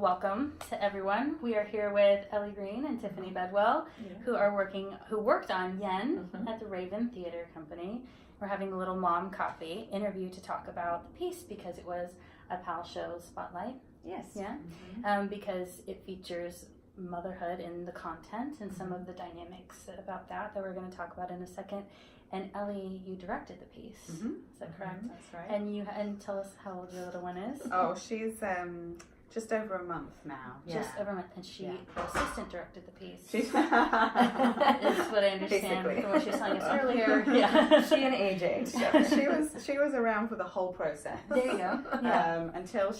welcome to everyone. We are here with Ellie Green and Tiffany Bedwell, who worked on Yen at the Raven Theater Company. We're having a little mom coffee interview to talk about the piece because it was a PAL show spotlight. Yes. Yeah. Because it features motherhood in the content and some of the dynamics about that we're going to talk about in a second. And Ellie, you directed the piece. Is that correct? That's right. And tell us how old your little one is. Oh, she's just over a month now. Just over a month, and she assistant directed the piece. She's is what I understand Basically. from what she was telling us earlier. Yeah. She and AJ. she was around for the whole process. There you go. Yeah. Until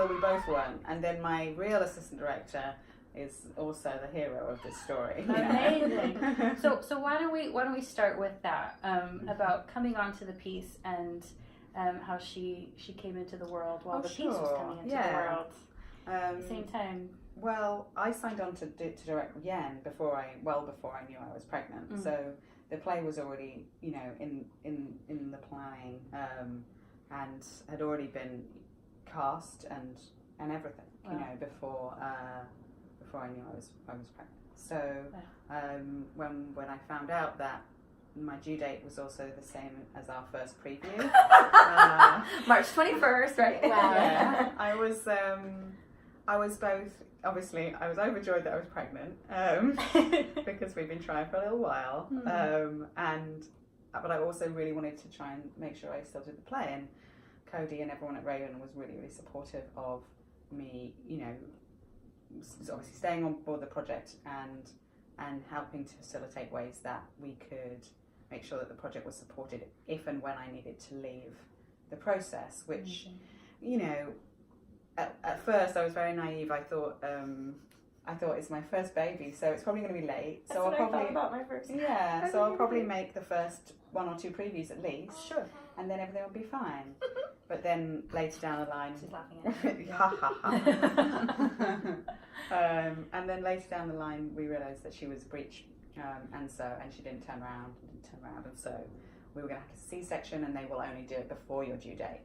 we both weren't, and then my real assistant director is also the hero of this story. Amazing. So why don't we start with that about coming onto the piece and how she came into the world while the piece was coming into the world at the same time. Well, I signed on to direct Yen before I knew I was pregnant. So the play was already in the planning and had already been cast and everything before I knew I was pregnant. So when I found out that my due date was also the same as our first preview, March 21st, right? Wow. Yeah, I was both. Obviously, I was overjoyed that I was pregnant because we've been trying for a little while, but I also really wanted to try and make sure I still did the play. And Cody and everyone at Raven was really, really supportive of me, obviously staying on board the project and helping to facilitate ways that we could make sure that the project was supported if and when I needed to leave the process, which, at first I was very naive. I thought it's my first baby, so it's probably going to be late. That's so what I'll probably I thought about my first. so I'll probably make the first one or two previews at least. Sure. And then everything will be fine. But then later down the line, She's laughing at ha ha ha. And then later down the line, we realised that she was breech, and she didn't turn around, and so we were going to have a C-section, and they will only do it before your due date.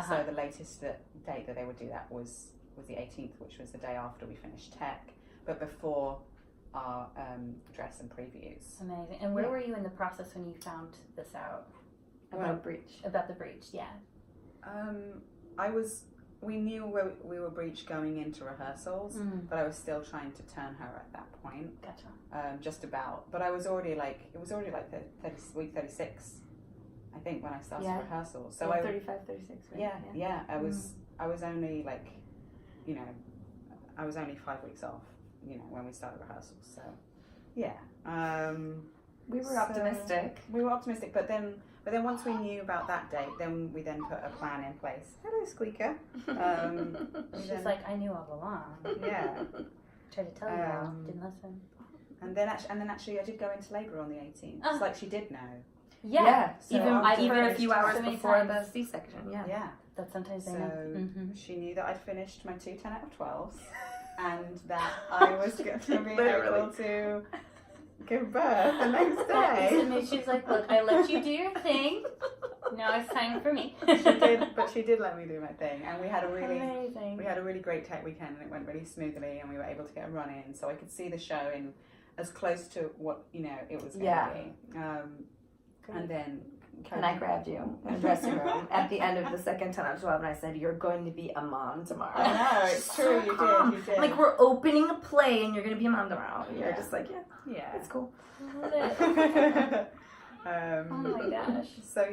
So the latest date that they would do that was the 18th, which was the day after we finished tech, but before our dress and previews. Amazing. And where were you in the process when you found this out? About breach. About the breach, yeah. We knew we were breech going into rehearsals, but I was still trying to turn her at that point. Gotcha. Just about. But I was already week 36, I think, when I started rehearsals. So 35, 36, right? Yeah. I was only I was only 5 weeks off, when we started rehearsals. So, yeah. We were optimistic. We were optimistic, but then once we knew about that date, then we put a plan in place. Hello, Squeaker. She's like, I knew all along. Yeah. Tried to tell you all, didn't listen. And then actually, I did go into labour on the 18th. It's like she did know. Yeah. So even a few hours so many before times. the C-section. Yeah. Yeah. That sometimes they So know. she knew that I'd finished my 2 10 out of 12s and that I was going to be able to give birth the next day. And she's like, look, I let you do your thing. Now it's time for me. She did let me do my thing, and we had a really great tech weekend, and it went really smoothly, and we were able to get a run in, so I could see the show in as close to what it was going to be. And then And I grabbed you in the dressing room at the end of the second 10 out of 12, and I said, "You're going to be a mom tomorrow." I know, it's true. You did. Like, we're opening a play, and you're going to be a mom tomorrow. And you're just like, yeah, it's cool. Love it. Oh my gosh. So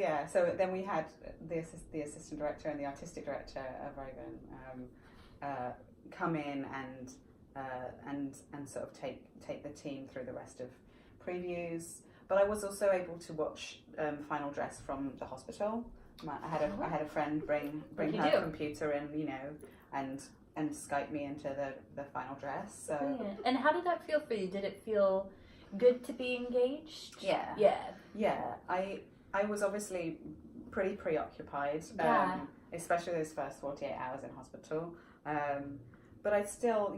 then we had the assistant director and the artistic director of Raven come in and sort of take the team through the rest of previews. But I was also able to watch final dress from the hospital. I had a friend bring her computer in, and Skype me into the final dress. So. Brilliant. And how did that feel for you? Did it feel good to be engaged? Yeah. I was obviously pretty preoccupied, especially those first 48 hours in hospital. But I still,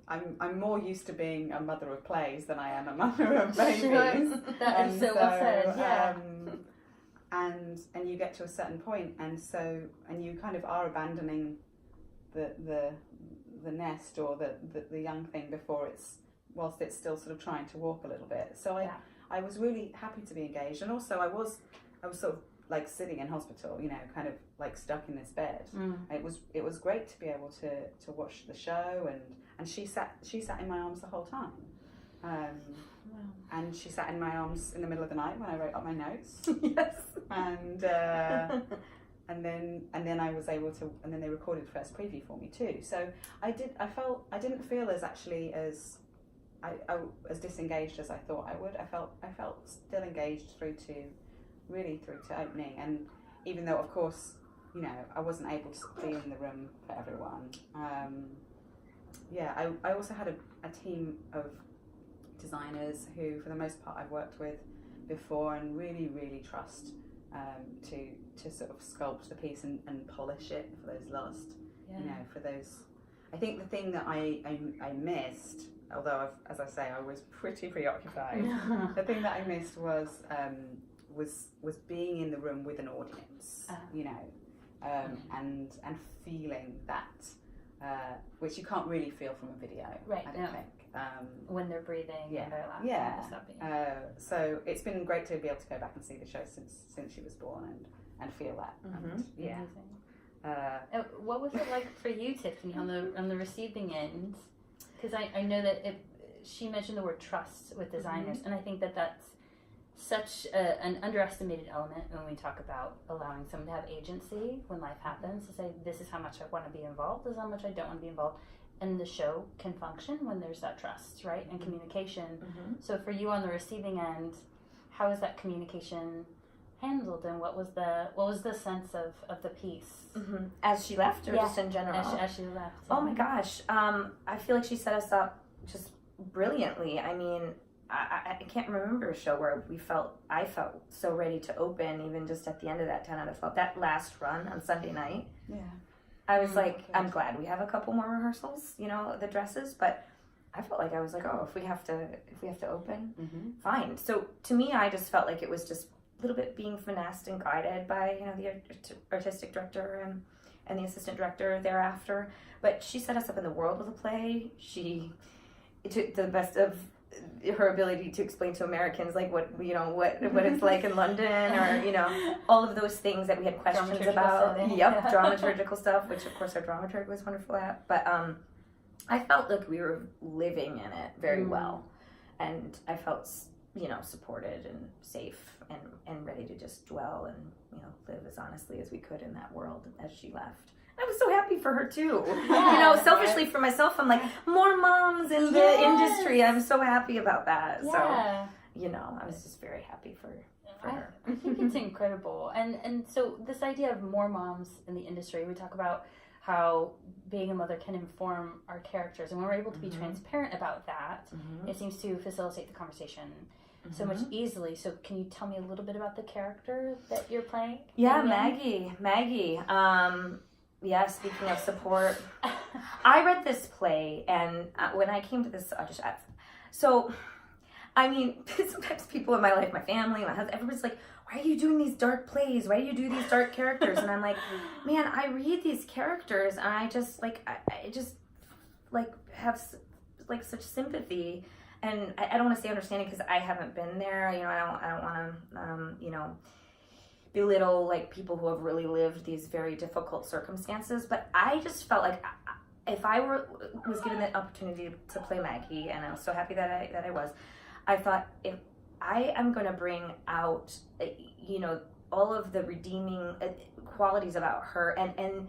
I'm more used to being a mother of plays than I am a mother of babies. That is so well said. Yeah. and you get to a certain point, and you kind of are abandoning the nest or the young thing whilst it's still sort of trying to walk a little bit. So I was really happy to be engaged, and also I was sort of like sitting in hospital, you know, kind of like stuck in this bed. It was great to be able to watch the show, and she sat in my arms the whole time. And she sat in my arms in the middle of the night when I wrote up my notes. Yes. And then I was able to, and then they recorded first preview for me too. So I didn't feel as disengaged as I thought I would. I felt still engaged through to opening, and even though of course, you know, I wasn't able to be in the room for everyone. I also had a team of designers who, for the most part, I've worked with before and really, really trust to sort of sculpt the piece and polish it for those last, you know, for those. I think the thing that I missed, although as I say I was pretty preoccupied, the thing that I missed was being in the room with an audience, you know, and feeling that, which you can't really feel from a video, right? I don't think. When they're breathing and they're laughing. Yeah. So it's been great to be able to go back and see the show since she was born and feel that. And, yeah. Amazing. What was it like for you, Tiffany, on the receiving end? Because I know that she mentioned the word trust with designers, and I think that that's such an underestimated element when we talk about allowing someone to have agency when life happens, to say, this is how much I want to be involved, this is how much I don't want to be involved. And the show can function when there's that trust, right, and communication. So for you on the receiving end, how is that communication handled, and what was the sense of the piece as she left, or just in general? As she left. Oh my gosh, I feel like she set us up just brilliantly. I mean, I can't remember a show where I felt so ready to open, even just at the end of that 10 out of 12, that last run on Sunday night. Yeah. I was like, I'm glad we have a couple more rehearsals, you know, the dresses, but I felt like I was like, oh, if we have to open, fine. So to me, I just felt like it was just a little bit being finessed and guided by, you know, the artistic director and the assistant director thereafter. But she set us up in the world of the play. She took the best of her ability to explain to Americans like what it's like in London, or you know, all of those things that we had questions about. Dramaturgical stuff, which of course our dramaturg was wonderful at. But I felt like we were living in it very well, and I felt, you know, supported and safe and ready to just dwell and, you know, live as honestly as we could in that world as she left. I was so happy for her too. Yeah, you know, selfishly for myself, I'm like, more moms in the industry. I'm so happy about that. Yeah. So, you know, I was just very happy for her. I think it's incredible. And so this idea of more moms in the industry, we talk about how being a mother can inform our characters. And when we're able to be transparent about that, it seems to facilitate the conversation so much easily. So can you tell me a little bit about the character that you're playing? Yeah, Maggie. Yeah, speaking of support, I read this play, and when I came to this audition, so, I mean, sometimes people in my life, my family, my husband, everybody's like, why are you doing these dark plays? Why do you do these dark characters? And I'm like, man, I read these characters, and I just, like, I just, like, have, like, such sympathy, and I don't want to say understanding, because I haven't been there, you know, I don't want to, you know, belittle like people who have really lived these very difficult circumstances, but I just felt like if I was given the opportunity to play Maggie, and I was so happy that I was, I thought, if I am going to bring out, you know, all of the redeeming qualities about her, and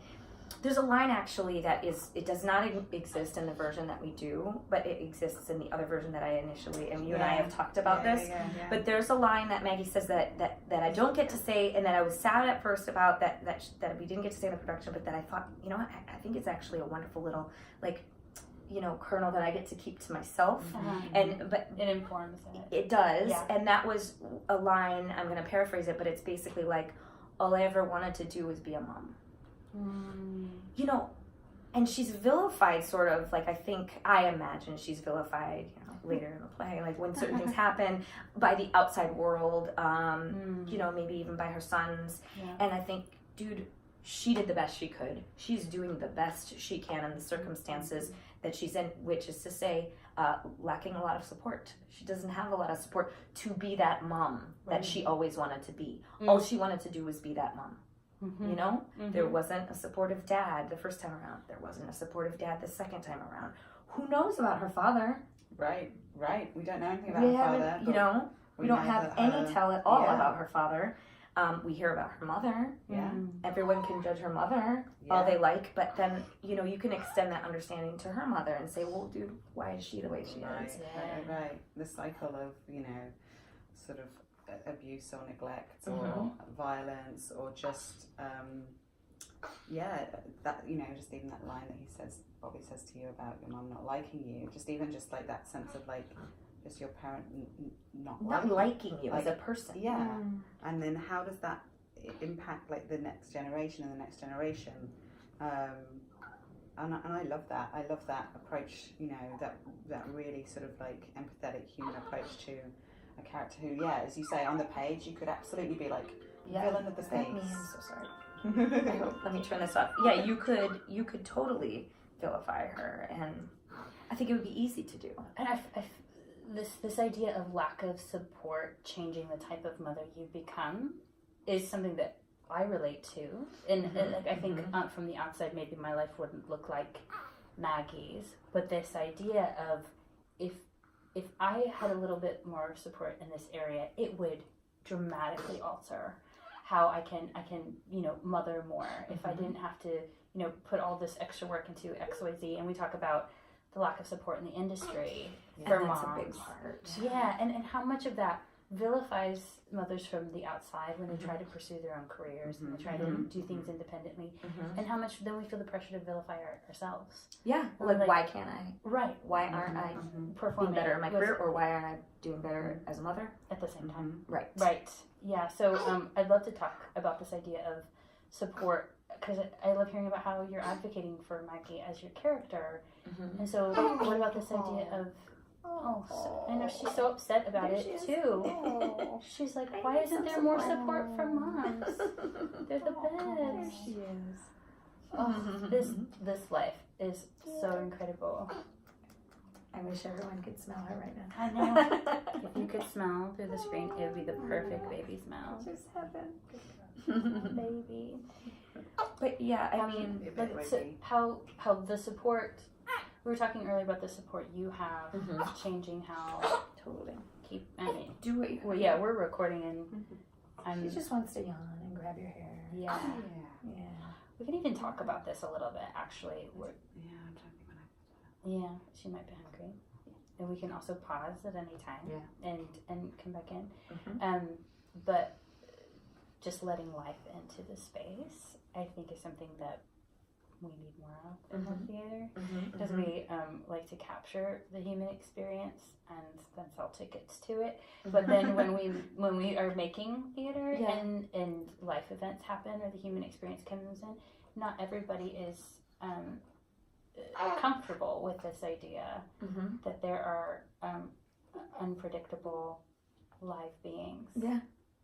there's a line actually that it does not exist in the version that we do, but it exists in the other version that I initially, and you and I have talked about this. But there's a line that Maggie says that I don't get to say, and that I was sad at first about that we didn't get to say in the production, but that I thought, you know what, I think it's actually a wonderful little, like, you know, kernel that I get to keep to myself. But it informs it. It does, and that was a line, I'm going to paraphrase it, but it's basically like, all I ever wanted to do was be a mom. You know, and she's vilified, sort of, like, I imagine she's vilified, you know, later in the play, like when certain things happen by the outside world, you you know, maybe even by her sons. Yeah. And I think, dude, she did the best she could. She's doing the best she can in the circumstances that she's in, which is to say, lacking a lot of support. She doesn't have a lot of support to be that mom that she always wanted to be. All she wanted to do was be that mom. You know, there wasn't a supportive dad the first time around. There wasn't a supportive dad the second time around. Who knows about her father? Right. We don't know anything about her father. You know, we don't have any tell at all about her father. We hear about her mother. Yeah. Everyone can judge her mother all they like, but then, you know, you can extend that understanding to her mother and say, well, dude, why is she the way she is? Right. The cycle of, you know, sort of abuse or neglect or violence or just, that, you know, just even that line that Bobby says to you about your mum not liking you, just like that sense of like, just your parent not liking you as a person. Yeah. And then how does that impact like the next generation and the next generation? And I love that. I love that approach, you know, that really sort of like empathetic human approach to a character who, as you say, on the page, you could absolutely be like villain of the face. I'm so sorry. Let me turn this off. Yeah, you could totally vilify her, and I think it would be easy to do. And this idea of lack of support changing the type of mother you become is something that I relate to, and like I think from the outside maybe my life wouldn't look like Maggie's, but this idea of if I had a little bit more support in this area, it would dramatically alter how I can you know, mother more. If I didn't have to, you know, put all this extra work into XYZ, and we talk about the lack of support in the industry for moms. That's a big part. Yeah, and how much of that vilifies mothers from the outside when they try to pursue their own careers and they try to do things independently, and how much then we feel the pressure to vilify ourselves. Yeah, like why can't I? Right. Why aren't I performing better in my career, or why aren't I doing better as a mother at the same time? Right. Right. Yeah. So I'd love to talk about this idea of support, because I love hearing about how you're advocating for Maggie as your character, and so what about this idea of I know she's so upset about it too. She's like, why isn't there more support from moms? They're the best. There she is. Oh, this life is so incredible. I wish everyone could smell her right now. I know. If you could smell through the screen, it would be the perfect baby smell. Just heaven. Baby. But yeah, I mean, how the support. We were talking earlier about the support you have, changing how do what you well, yeah, we're recording and she just wants to yawn and grab your hair. Yeah. We can even talk about this a little bit, actually. Yeah, she might be hungry, and we can also pause at any time and come back in. But just letting life into the space, I think, is something that we need more of in the theater, because we like to capture the human experience and then sell tickets to it. But then when we are making theater and life events happen or the human experience comes in, not everybody is comfortable with this idea that there are unpredictable live beings. Yeah.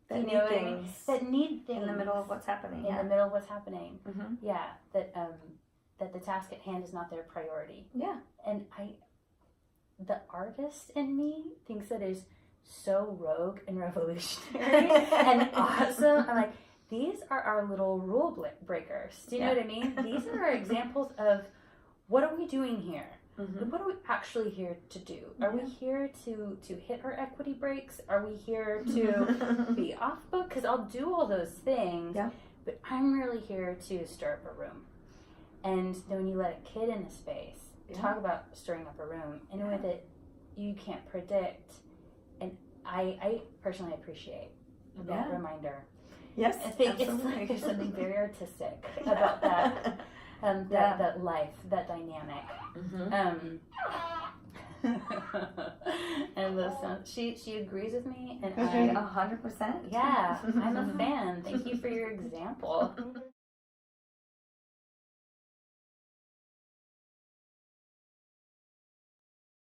That need things. That need things in the middle of what's happening. In the middle of what's happening. Yeah. That the task at hand is not their priority. Yeah. And the artist in me thinks that is so rogue and revolutionary and awesome. I'm like, these are our little rule breakers. Do you know what I mean? These are examples of what are we doing here? What are we actually here to do? Are we here to hit our equity brakes? Are we here to be off book? Because I'll do all those things, but I'm really here to stir up a room. And then when you let a kid in the space, talk about stirring up a room in a way that you can't predict. And I personally appreciate that reminder. Yes, I think it's like there's something very artistic about that. That life, that dynamic. And listen, she agrees with me, and 100%. Yeah, I'm a fan. Thank you for your example.